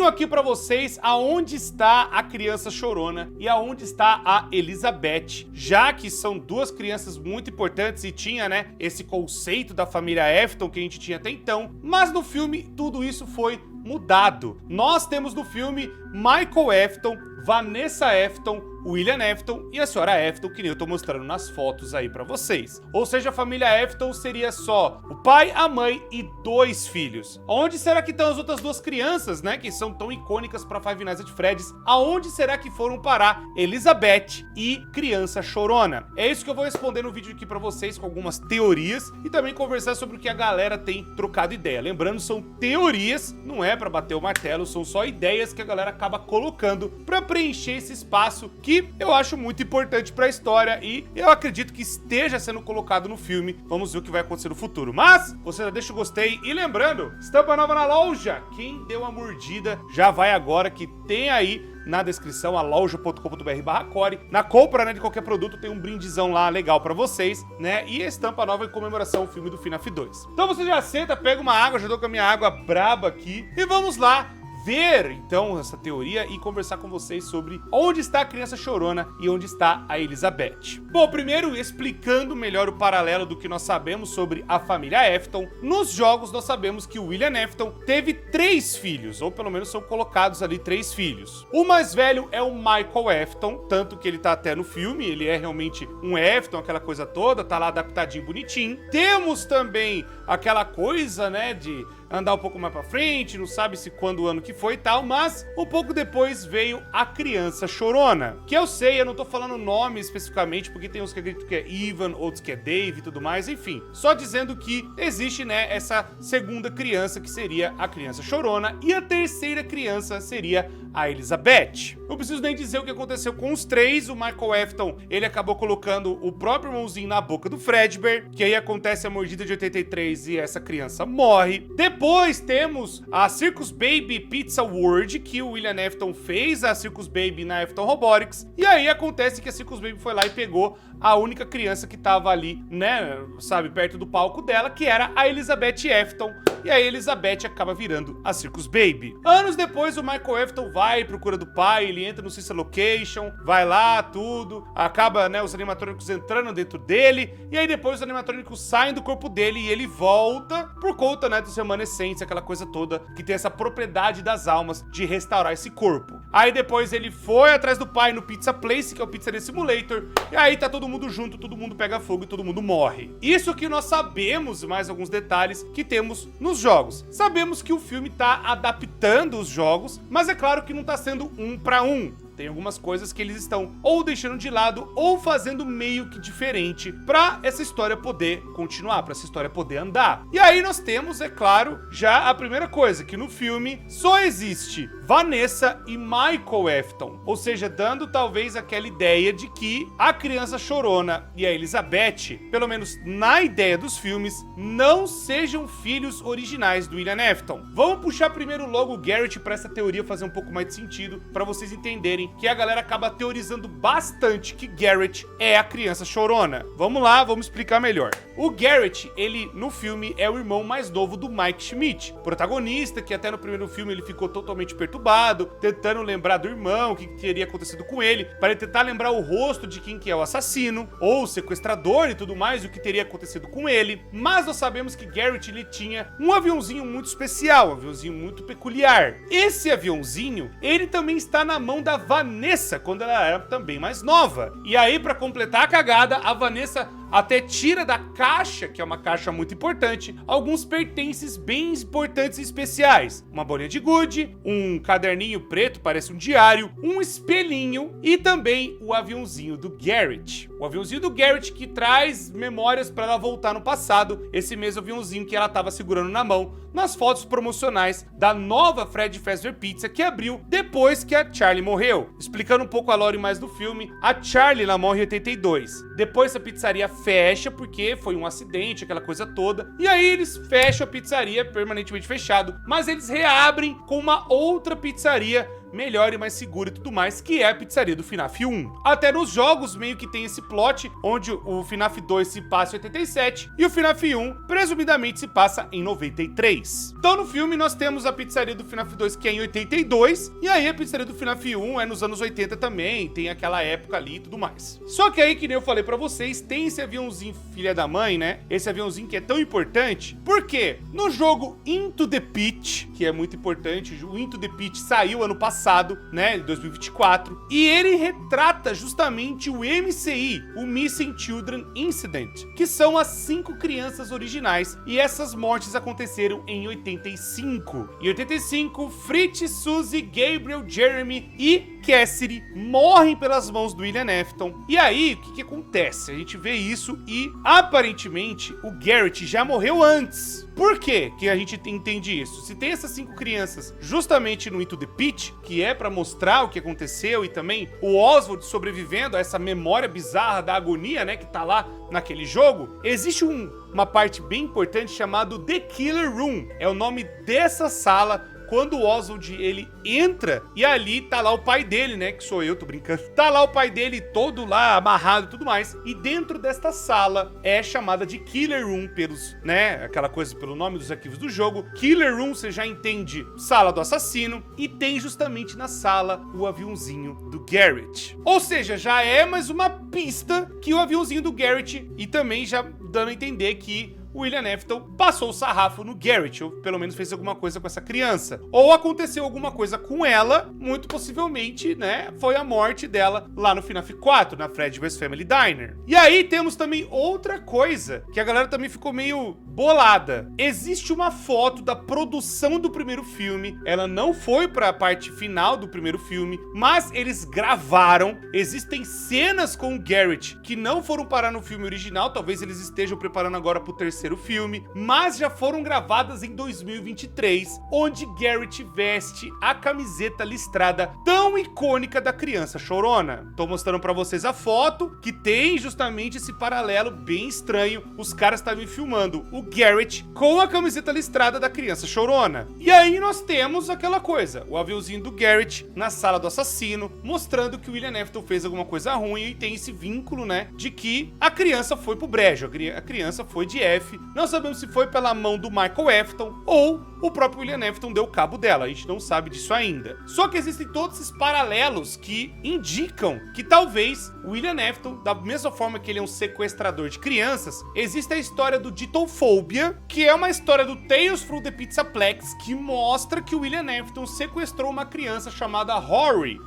tenho aqui pra vocês aonde está a criança chorona e aonde está a Elizabeth, já que são duas crianças muito importantes e tinha, né, esse conceito da família Afton que a gente tinha até então, mas no filme tudo isso foi mudado. Nós temos no filme Michael Afton, Vanessa Afton, William Afton e a senhora Afton, que nem eu tô mostrando nas fotos aí pra vocês. Ou seja, a família Afton seria só o pai, a mãe e 2 filhos. Onde será que estão as outras 2 crianças, né, que são tão icônicas pra Five Nights at Freddy's? Aonde será que foram parar Elizabeth e criança chorona? É isso que eu vou responder no vídeo aqui pra vocês, com algumas teorias e também conversar sobre o que a galera tem trocado ideia. Lembrando, são teorias, não é pra bater o martelo, são só ideias que a galera acaba colocando pra preencher esse espaço que eu acho muito importante pra história e eu acredito que esteja sendo colocado no filme. Vamos ver o que vai acontecer no futuro. Mas você já deixa o gostei e lembrando, estampa nova na loja. Quem deu a mordida já vai agora, que tem aí na descrição a loja.com.br/core. Na compra, né, de qualquer produto tem um brindezão lá legal pra vocês, né? E a estampa nova em comemoração ao filme do FNAF 2. Então você já senta, pega uma água, já tô com a minha água braba aqui e vamos lá ver, então, essa teoria e conversar com vocês sobre onde está a criança chorona e onde está a Elizabeth. Bom, primeiro, explicando melhor o paralelo do que nós sabemos sobre a família Afton. Nos jogos, nós sabemos que o William Afton teve 3 filhos, ou pelo menos são colocados ali 3 filhos. O mais velho é o Michael Afton, tanto que ele tá até no filme, ele é realmente um Afton, aquela coisa toda, tá lá adaptadinho, bonitinho. Temos também aquela coisa, né, de andar um pouco mais pra frente, não sabe se quando o ano que foi e tal, mas um pouco depois veio a criança chorona, que eu sei, eu não tô falando nome especificamente, porque tem uns que acreditam que é Ivan, outros que é Dave e tudo mais, enfim, só dizendo que existe, né, essa segunda criança que seria a criança chorona e a terceira criança seria a Elizabeth. Não preciso nem dizer o que aconteceu com os 3, o Michael Afton, ele acabou colocando o próprio irmãozinho na boca do Fredbear, que aí acontece a mordida de 83 e essa criança morre. Depois temos a Circus Baby Pizza World, que o William Afton fez a Circus Baby na Afton Robotics, e aí acontece que a Circus Baby foi lá e pegou a única criança que tava ali, né, sabe, perto do palco dela, que era a Elizabeth Afton, e a Elizabeth acaba virando a Circus Baby. Anos depois, o Michael Afton vai à procura do pai, ele entra no Sister Location, vai lá, tudo, acaba, né, os animatrônicos entrando dentro dele, e aí depois os animatrônicos saem do corpo dele e ele volta por conta, né, dos remanescentes, aquela coisa toda, que tem essa propriedade das almas de restaurar esse corpo. Aí depois ele foi atrás do pai no Pizza Place, que é o Pizzeria Simulator, e aí tá todo mundo junto, todo mundo pega fogo e todo mundo morre. Isso que nós sabemos, mais alguns detalhes que temos nos jogos. Sabemos que o filme tá adaptando os jogos, mas é claro que não tá sendo 1 para 1. Tem algumas coisas que eles estão ou deixando de lado ou fazendo meio que diferente pra essa história poder continuar, pra essa história poder andar. E aí nós temos, é claro, já a primeira coisa, que no filme só existe Vanessa e Michael Afton, ou seja, dando talvez aquela ideia de que a criança chorona e a Elizabeth, pelo menos na ideia dos filmes, não sejam filhos originais do William Afton. Vamos puxar primeiro logo o Garrett pra essa teoria fazer um pouco mais de sentido, pra vocês entenderem que a galera acaba teorizando bastante que Garrett é a criança chorona. Vamos lá, vamos explicar melhor. O Garrett, ele no filme é o irmão mais novo do Mike Schmidt, protagonista, que até no primeiro filme ele ficou totalmente perturbado, tentando lembrar do irmão, o que teria acontecido com ele, para ele tentar lembrar o rosto de quem que é o assassino, ou o sequestrador e tudo mais, o que teria acontecido com ele. Mas nós sabemos que Garrett, ele tinha um aviãozinho muito especial, um aviãozinho muito peculiar. Esse aviãozinho, ele também está na mão da Vanessa, quando ela era também mais nova. E aí, pra completar a cagada, a Vanessa até tira da caixa, que é uma caixa muito importante, alguns pertences bem importantes e especiais. Uma bolinha de gude, um caderninho preto, parece um diário, um espelhinho e também o aviãozinho do Garrett. O aviãozinho do Garrett que traz memórias para ela voltar no passado, esse mesmo aviãozinho que ela estava segurando na mão nas fotos promocionais da nova Freddy Fazbear Pizza que abriu depois que a Charlie morreu. Explicando um pouco a lore mais do filme, a Charlie ela morre em 82. Depois a pizzaria fecha porque foi um acidente, aquela coisa toda. E aí eles fecham a pizzaria permanentemente fechado, mas eles reabrem com uma outra pizzaria melhor e mais segura e tudo mais, que é a pizzaria do FNAF 1. Até nos jogos meio que tem esse plot, onde o FNAF 2 se passa em 87 e o FNAF 1 presumidamente se passa em 93. Então no filme nós temos a pizzaria do FNAF 2 que é em 82, e aí a pizzaria do FNAF 1 é nos anos 80 também, tem aquela época ali e tudo mais. Só que aí, que nem eu falei pra vocês, tem esse aviãozinho filha da mãe, né? Esse aviãozinho que é tão importante, porque no jogo Into the Pit, que é muito importante, o Into the Pit saiu ano passado, né, em 2024, e ele retrata justamente o MCI, o Missing Children Incident, que são as 5 crianças originais, e essas mortes aconteceram em 85. Em 85, Fritz, Suzy, Gabriel, Jeremy e Cassidy morrem pelas mãos do William Afton. E aí, o que acontece? A gente vê isso e, aparentemente, o Garrett já morreu antes. Por quê que a gente entende isso? Se tem essas 5 crianças justamente no Into the Pit, que é pra mostrar o que aconteceu, e também o Oswald sobrevivendo a essa memória bizarra da agonia, né, que tá lá naquele jogo, existe uma parte bem importante chamada The Killer Room. É o nome dessa sala. Quando o Oswald, ele entra, e ali tá lá o pai dele, né, que sou eu, tô brincando. Tá lá o pai dele todo lá, amarrado e tudo mais. E dentro desta sala é chamada de Killer Room pelos, né, aquela coisa pelo nome dos arquivos do jogo. Killer Room, você já entende, sala do assassino. E tem justamente na sala o aviãozinho do Garrett. Ou seja, já é mais uma pista que o aviãozinho do Garrett, e também já dando a entender que o William Afton passou o sarrafo no Garrett, ou pelo menos fez alguma coisa com essa criança. Ou aconteceu alguma coisa com ela, muito possivelmente, né, foi a morte dela lá no FNAF 4, na Fredbear's Family Diner. E aí temos também outra coisa, que a galera também ficou meio bolada. Existe uma foto da produção do primeiro filme, ela não foi pra parte final do primeiro filme, mas eles gravaram, existem cenas com o Garrett que não foram parar no filme original, talvez eles estejam preparando agora pro terceiro filme, mas já foram gravadas em 2023, onde Garrett veste a camiseta listrada tão icônica da criança chorona. Tô mostrando pra vocês a foto, que tem justamente esse paralelo bem estranho. Os caras estavam filmando o Garrett com a camiseta listrada da criança chorona. E aí nós temos aquela coisa, o aviãozinho do Garrett na sala do assassino, mostrando que o William Afton fez alguma coisa ruim, e tem esse vínculo, né, de que a criança foi pro brejo, a criança foi de F. Não sabemos se foi pela mão do Michael Afton ou o próprio William Afton deu cabo dela, a gente não sabe disso ainda. Só que existem todos esses paralelos que indicam que talvez o William Afton, da mesma forma que ele é um sequestrador de crianças, existe a história do Ditophobia, que é uma história do Tales from the Pizzaplex, que mostra que o William Afton sequestrou uma criança chamada Rory,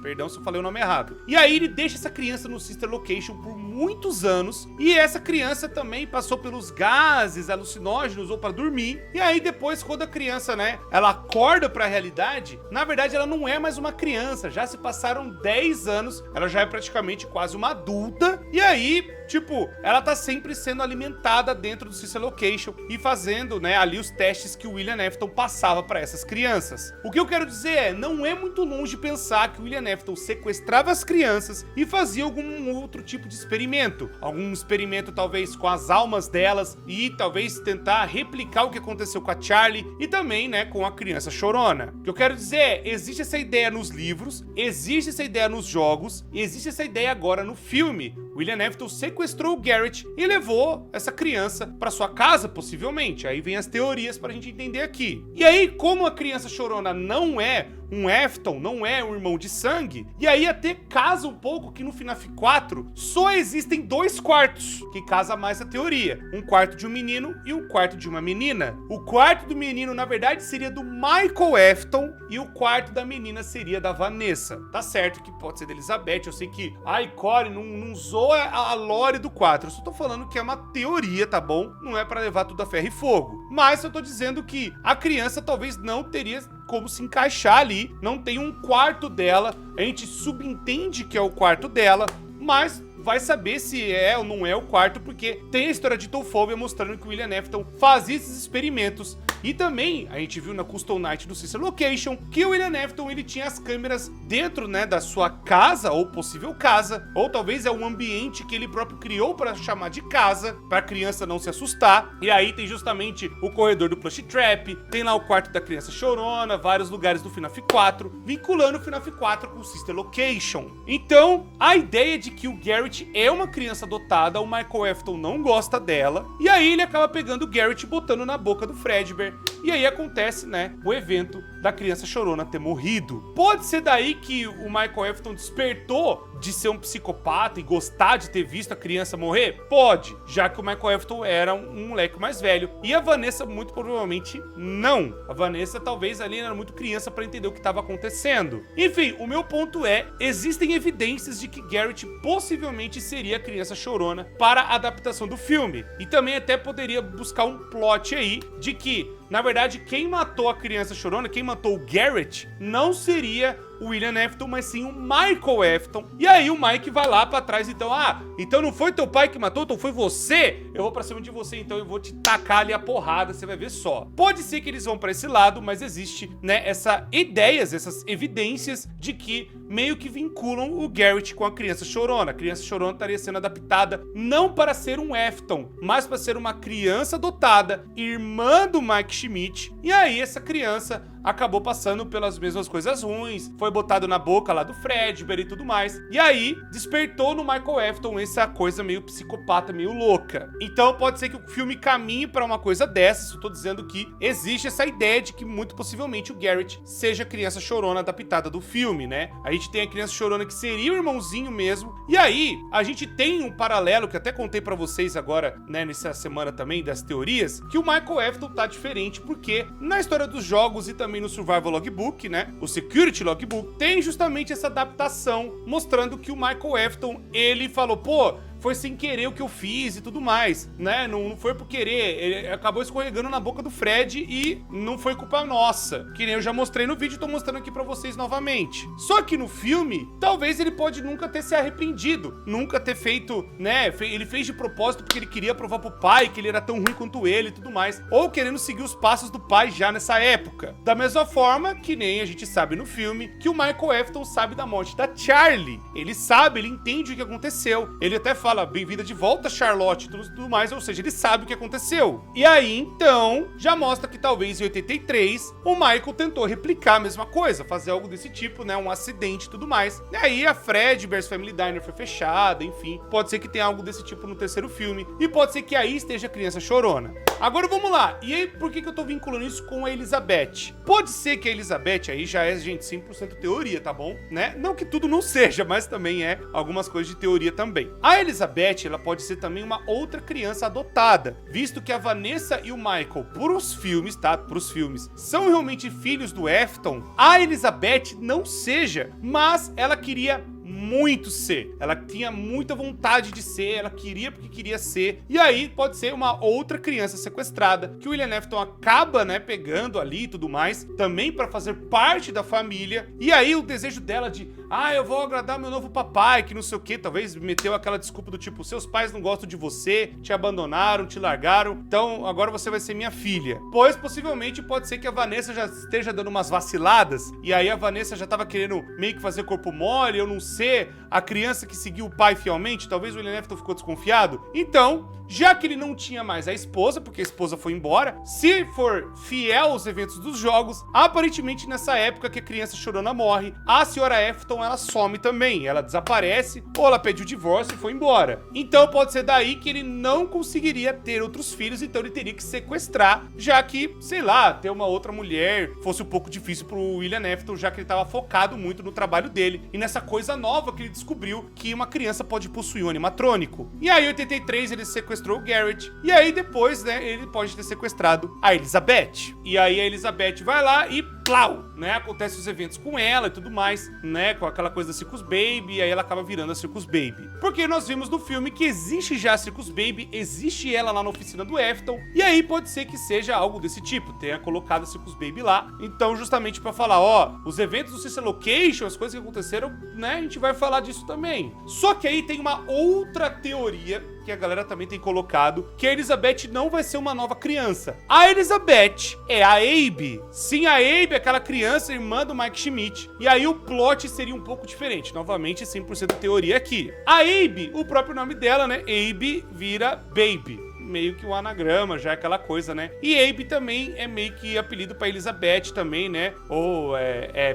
perdão se eu falei o nome errado. E aí ele deixa essa criança no Sister Location por muitos anos, e essa criança também passou pelos gases alucinógenos ou para dormir, e aí depois, quando a criança, né, ela acorda para a realidade, na verdade ela não é mais uma criança, já se passaram 10 anos, ela já é praticamente quase uma adulta, e aí, tipo, ela tá sempre sendo alimentada dentro do Sister Location e fazendo, né, ali os testes que o William Afton passava para essas crianças. O que eu quero dizer é, não é muito longe pensar que o William Afton sequestrava as crianças e fazia algum outro tipo de experimento, algum experimento talvez com as almas delas, e talvez tentar replicar o que aconteceu com a Charlie e também, né, com a criança chorona. O que eu quero dizer é, existe essa ideia nos livros, existe essa ideia nos jogos, e existe essa ideia agora no filme. William Afton sequestrou o Garrett e levou essa criança para sua casa, possivelmente. Aí vem as teorias pra gente entender aqui. E aí, como a criança chorona não é um Afton, não é um irmão de sangue, e aí até casa um pouco que no FNAF 4 só existem 2 quartos, que casa mais a teoria. Um quarto de um menino e um quarto de uma menina. O quarto do menino, na verdade, seria do Michael Afton, e o quarto da menina seria da Vanessa. Tá certo que pode ser da Elizabeth, eu sei que a Corey não zoa a lore do 4, eu só tô falando que é uma teoria, tá bom? Não é pra levar tudo a ferro e fogo. Mas eu tô dizendo que a criança talvez não teria como se encaixar ali, não tem um quarto dela, a gente subentende que é o quarto dela, mas vai saber se é ou não é o quarto, porque tem a história de Tophobia mostrando que o William Afton fazia esses experimentos. E também, a gente viu na Custom Night do Sister Location, que o William Afton, ele tinha as câmeras dentro, né, da sua casa, ou possível casa, ou talvez é um ambiente que ele próprio criou para chamar de casa, para a criança não se assustar. E aí tem justamente o corredor do Plush Trap, tem lá o quarto da criança chorona, vários lugares do FNAF 4, vinculando o FNAF 4 com o Sister Location. Então, a ideia de que o Garrett é uma criança adotada, o Michael Afton não gosta dela, e aí ele acaba pegando o Garrett e botando na boca do Fredbear. E aí acontece, né, o evento da criança chorona ter morrido. Pode ser daí que o Michael Afton despertou de ser um psicopata e gostar de ter visto a criança morrer? Pode, já que o Michael Afton era um moleque mais velho. E a Vanessa, muito provavelmente, não. A Vanessa talvez ali era muito criança para entender o que estava acontecendo. Enfim, o meu ponto é, existem evidências de que Garrett possivelmente seria a criança chorona para a adaptação do filme. E também até poderia buscar um plot aí de que, na verdade, quem matou a criança chorona, quem matou o Garrett, não seria o William Afton, mas sim o Michael Afton. E aí o Mike vai lá pra trás, então, então não foi teu pai que matou, então foi você? Eu vou pra cima de você, então eu vou te tacar ali a porrada, você vai ver só. Pode ser que eles vão pra esse lado, mas existe, né, essas evidências de que meio que vinculam o Garrett com a criança chorona. A criança chorona estaria sendo adaptada não para ser um Afton, mas para ser uma criança adotada, irmã do Mike Schmidt. E aí essa criança acabou passando pelas mesmas coisas ruins, foi botado na boca lá do Fredbear e tudo mais. E aí despertou no Michael Afton essa coisa meio psicopata, meio louca. Então pode ser que o filme caminhe para uma coisa dessas. Eu tô dizendo que existe essa ideia de que muito possivelmente o Garrett seja a criança chorona adaptada do filme, né? A gente tem a criança chorona que seria o irmãozinho mesmo. E aí a gente tem um paralelo que até contei para vocês agora, né, nessa semana também, das teorias, que o Michael Afton tá diferente porque na história dos jogos e também no Survival Logbook, né, o Security Logbook, tem justamente essa adaptação mostrando que o Michael Afton, ele falou, pô, foi sem querer o que eu fiz e tudo mais, né? Não foi por querer, ele acabou escorregando na boca do Fred e não foi culpa nossa. Que nem eu já mostrei no vídeo e tô mostrando aqui pra vocês novamente. Só que no filme, talvez ele pode nunca ter se arrependido, nunca ter feito, né? Ele fez de propósito porque ele queria provar pro pai que ele era tão ruim quanto ele e tudo mais, ou querendo seguir os passos do pai já nessa época. Da mesma forma que nem a gente sabe no filme que o Michael Afton sabe da morte da Charlie. Ele sabe, ele entende o que aconteceu. Ele até fala, bem-vinda de volta, Charlotte, e tudo mais, ou seja, ele sabe o que aconteceu. E aí, então, já mostra que talvez em 83, o Michael tentou replicar a mesma coisa, fazer algo desse tipo, né, um acidente e tudo mais. E aí a Fredbear's Family Diner foi fechada, enfim, pode ser que tenha algo desse tipo no terceiro filme, e pode ser que aí esteja a criança chorona. Agora vamos lá, e aí por que eu tô vinculando isso com a Elizabeth? Pode ser que a Elizabeth aí já é, gente, 100% teoria, tá bom? Né? Não que tudo não seja, mas também é algumas coisas de teoria também. A Elizabeth, ela pode ser também uma outra criança adotada, visto que a Vanessa e o Michael, pros filmes, tá? Pros filmes, são realmente filhos do Afton. A Elizabeth não seja, mas ela queria muito ser. Ela tinha muita vontade de ser, ela queria porque queria ser. E aí pode ser uma outra criança sequestrada que o William Afton acaba, né, pegando ali e tudo mais, também para fazer parte da família. E aí o desejo dela de, eu vou agradar meu novo papai, que não sei o que, talvez meteu aquela desculpa do tipo, seus pais não gostam de você, te abandonaram, te largaram, então agora você vai ser minha filha. Pois possivelmente pode ser que a Vanessa já esteja dando umas vaciladas, e aí a Vanessa já tava querendo meio que fazer corpo mole, eu não sei, a criança que seguiu o pai fielmente, talvez o William Afton ficou desconfiado. Então, já que ele não tinha mais a esposa, porque a esposa foi embora, se for fiel aos eventos dos jogos, aparentemente nessa época que a criança chorona morre, a senhora Afton, ela some também, ela desaparece, ou ela pede o divórcio e foi embora. Então pode ser daí que ele não conseguiria ter outros filhos, então ele teria que sequestrar, já que, sei lá, ter uma outra mulher fosse um pouco difícil pro William Afton, já que ele estava focado muito no trabalho dele e nessa coisa nova que ele descobriu que uma criança pode possuir um animatrônico. E aí, em 83, ele sequestrou o Garrett. E aí, depois, né, ele pode ter sequestrado a Elizabeth. E aí, a Elizabeth vai lá e plau, né? Acontece os eventos com ela e tudo mais, né? Com aquela coisa da Circus Baby, e aí ela acaba virando a Circus Baby. Porque nós vimos no filme que existe já a Circus Baby, existe ela lá na oficina do Efton, e aí pode ser que seja algo desse tipo, tenha colocado a Circus Baby lá. Então, justamente pra falar, ó, os eventos do Sister Location, as coisas que aconteceram, né? A gente vai falar disso também. Só que aí tem uma outra teoria que a galera também tem colocado, que a Elizabeth não vai ser uma nova criança. A Elizabeth é a Abe. Sim, a Abe é aquela criança, irmã do Mike Schmidt. E aí o plot seria um pouco diferente. Novamente, 100% teoria aqui. A Abe, o próprio nome dela, né? Abe vira Baby. Meio que um anagrama, já é aquela coisa, né? E Abe também é meio que apelido pra Elizabeth também, né? Ou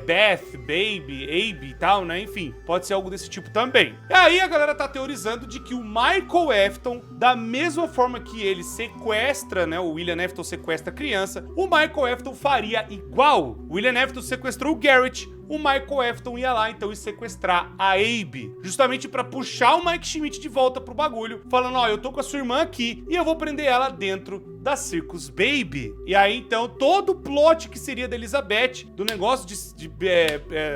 Beth, Baby, Abe e tal, né? Enfim, pode ser algo desse tipo também. E aí a galera tá teorizando de que o Michael Afton, da mesma forma que ele sequestra, né? O William Afton sequestra a criança, o Michael Afton faria igual. O William Afton sequestrou o Garrett, o Michael Afton ia lá, então, e sequestrar a Abe, justamente pra puxar o Mike Schmidt de volta pro bagulho, falando, ó, eu tô com a sua irmã aqui e eu vou prender ela dentro da Circus Baby. E aí, então, todo o plot que seria da Elizabeth, do negócio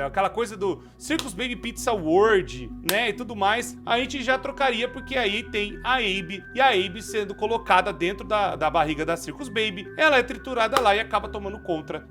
aquela coisa do Circus Baby Pizza World, né, e tudo mais, a gente já trocaria, porque aí tem a Abe, e a Abe sendo colocada dentro da barriga da Circus Baby, ela é triturada lá e acaba tomando conta,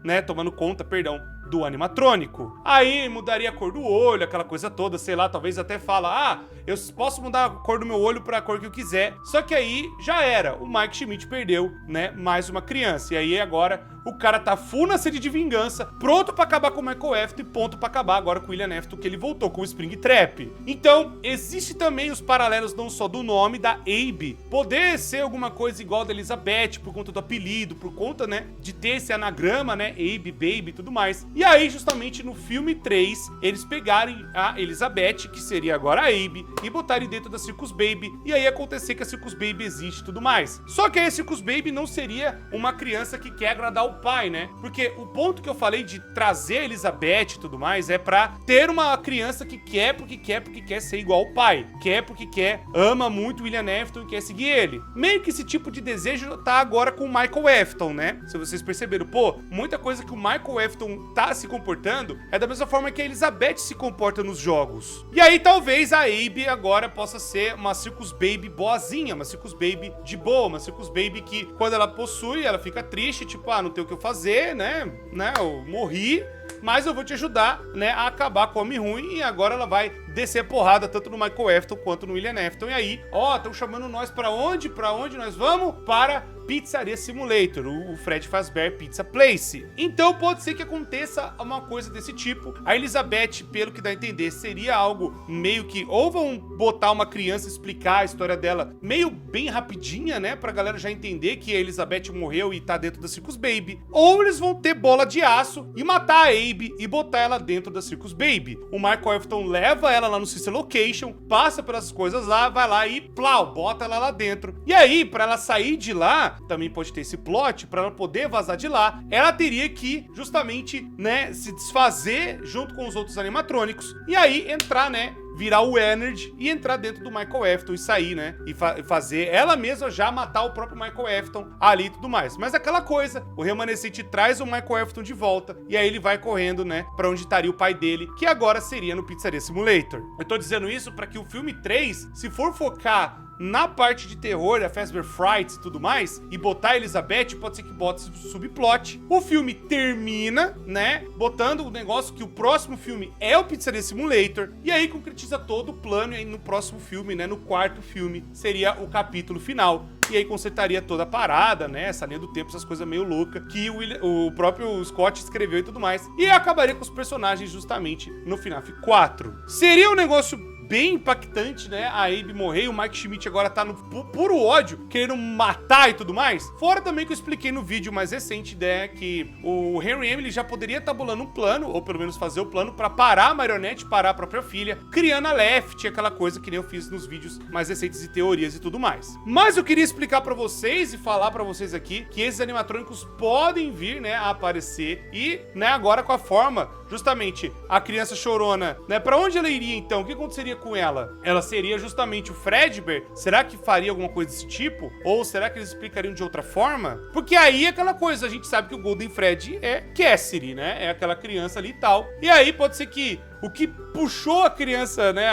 do animatrônico. Aí mudaria a cor do olho, aquela coisa toda, sei lá, talvez até fala, eu posso mudar a cor do meu olho pra cor que eu quiser. Só que aí já era, o Mike Schmidt perdeu, né, mais uma criança. E aí agora o cara tá full na sede de vingança, pronto pra acabar com o Michael Afton e ponto pra acabar agora com o William Afton, que ele voltou com o Springtrap. Então, existe também os paralelos não só do nome da Abe, poder ser alguma coisa igual da Elizabeth, por conta do apelido, por conta, né, de ter esse anagrama, né, Abe, Baby e tudo mais. E aí, justamente no filme 3, eles pegarem a Elizabeth, que seria agora a Abe, e botarem dentro da Circus Baby, e aí acontecer que a Circus Baby existe e tudo mais. Só que aí a Circus Baby não seria uma criança que quer agradar o pai, né? Porque o ponto que eu falei de trazer a Elizabeth e tudo mais é pra ter uma criança que quer porque quer ser igual ao pai. Quer porque ama muito o William Afton e quer seguir ele. Meio que esse tipo de desejo tá agora com o Michael Afton, né? Se vocês perceberam, muita coisa que o Michael Afton tá se comportando é da mesma forma que a Elizabeth se comporta nos jogos. E aí talvez a Abe agora possa ser uma Circus Baby boazinha, uma Circus Baby de boa, uma Circus Baby que quando ela possui, ela fica triste, tipo, não tem o que eu fazer, né, eu morri, mas eu vou te ajudar, né, a acabar com o homem ruim, e agora ela vai descer a porrada tanto no Michael Afton quanto no William Afton. E aí, estão chamando nós pra onde? Pra onde nós vamos? Para Pizzaria Simulator, o Fred Fazbear Pizza Place. Então pode ser que aconteça uma coisa desse tipo. A Elizabeth, pelo que dá a entender, seria algo meio que, ou vão botar uma criança explicar a história dela meio bem rapidinha, né, pra galera já entender que a Elizabeth morreu e tá dentro da Circus Baby, ou eles vão ter bola de aço e matar a Abe e botar ela dentro da Circus Baby. O Michael Afton leva ela lá no Sister Location, passa pelas coisas lá, vai lá e plau, bota ela lá dentro. E aí, pra ela sair de lá, também pode ter esse plot, pra ela poder vazar de lá, ela teria que, justamente, né, se desfazer junto com os outros animatrônicos, e aí entrar, né, virar o Energy e entrar dentro do Michael Afton e sair, né, e fazer ela mesma já matar o próprio Michael Afton ali e tudo mais. Mas aquela coisa, o remanescente traz o Michael Afton de volta, e aí ele vai correndo, né, pra onde estaria o pai dele, que agora seria no Pizzaria Simulator. Eu tô dizendo isso pra que o filme 3, se for focar na parte de terror, a Fazbear Frights e tudo mais, e botar a Elizabeth, pode ser que bote esse subplot. O filme termina, né, botando o negócio que o próximo filme é o Pizzaria Simulator, e aí concretiza todo o plano, e aí no próximo filme, né, no quarto filme, seria o capítulo final. E aí consertaria toda a parada, né, essa linha do tempo, essas coisas meio loucas que o próprio Scott escreveu e tudo mais. E acabaria com os personagens justamente no FNAF 4. Seria um negócio bem impactante, né? A Abe morrer e o Mike Schmidt agora tá no puro ódio, querendo matar e tudo mais. Fora também que eu expliquei no vídeo mais recente, né, que o Henry Emily já poderia estar bolando um plano, ou pelo menos fazer o plano pra parar a Marionette, parar a própria filha, criando a Left, aquela coisa que nem eu fiz nos vídeos mais recentes de teorias e tudo mais. Mas eu queria explicar pra vocês e falar pra vocês aqui que esses animatrônicos podem vir, né, a aparecer e, né, agora com a forma justamente a criança chorona, né? Pra onde ela iria então? O que aconteceria com ela? Ela seria justamente o Fredbear? Será que faria alguma coisa desse tipo? Ou será que eles explicariam de outra forma? Porque aí é aquela coisa, a gente sabe que o Golden Freddy é Cassidy, né? É aquela criança ali e tal. E aí pode ser que o que puxou a criança, né,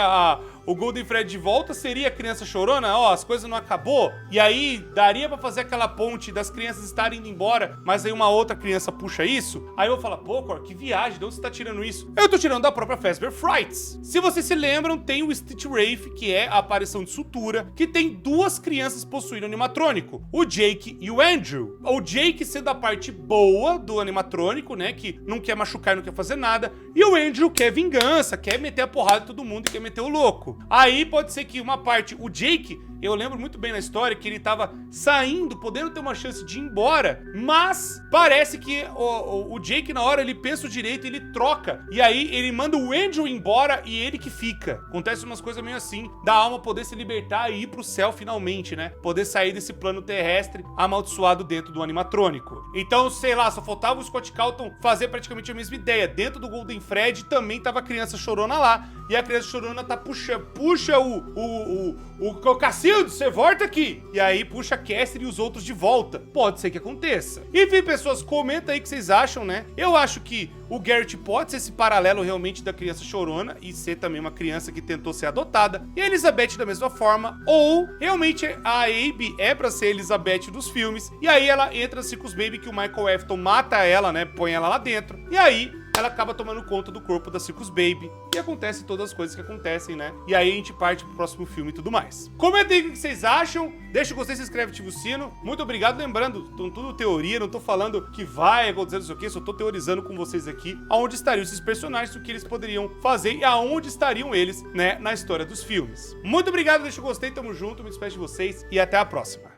o Golden Freddy de volta seria a criança chorona, ó, as coisas não acabou, e aí daria pra fazer aquela ponte das crianças estarem indo embora, mas aí uma outra criança puxa isso, aí eu vou falar, pô, Cor, que viagem, de onde você tá tirando isso? Eu tô tirando da própria Fazbear Frights. Se vocês se lembram, tem o Stitch Wraith, que é a aparição de sutura, que tem duas crianças possuindo o animatrônico, o Jake e o Andrew. O Jake sendo a parte boa do animatrônico, né, que não quer machucar, não quer fazer nada, e o Andrew quer vingança, quer meter a porrada em todo mundo e quer meter o louco. Aí pode ser que uma parte, o Jake, eu lembro muito bem na história que ele tava saindo, podendo ter uma chance de ir embora, mas parece que o Jake na hora ele pensa o direito e ele troca, e aí ele manda o Andrew embora e ele que fica. Acontece umas coisas meio assim, da alma poder se libertar e ir pro céu finalmente, né? Poder sair desse plano terrestre amaldiçoado dentro do animatrônico. Então, sei lá, só faltava o Scott Calton fazer praticamente a mesma ideia. Dentro do Golden Freddy também tava a criança chorona lá, e a criança chorona tá puxa o Cacildo, você volta aqui. E aí puxa a Cassidy e os outros de volta. Pode ser que aconteça. Enfim, pessoas, comenta aí o que vocês acham, né? Eu acho que o Garrett pode ser esse paralelo realmente da criança chorona e ser também uma criança que tentou ser adotada. E a Elizabeth da mesma forma. Ou realmente a Abby é pra ser a Elizabeth dos filmes. E aí ela entra no Circus Baby, que o Michael Afton mata ela, né? Põe ela lá dentro. E aí ela acaba tomando conta do corpo da Circus Baby. E acontece todas as coisas que acontecem, né? E aí a gente parte pro próximo filme e tudo mais. Comenta aí o que vocês acham. Deixa o gostei, se inscreve, ativa o sino. Muito obrigado. Lembrando, tudo teoria. Não tô falando que vai acontecer não sei o que. Só tô teorizando com vocês aqui aonde estariam esses personagens, o que eles poderiam fazer e aonde estariam eles, né? Na história dos filmes. Muito obrigado. Deixa o gostei. Tamo junto. Me despeço de vocês. E até a próxima.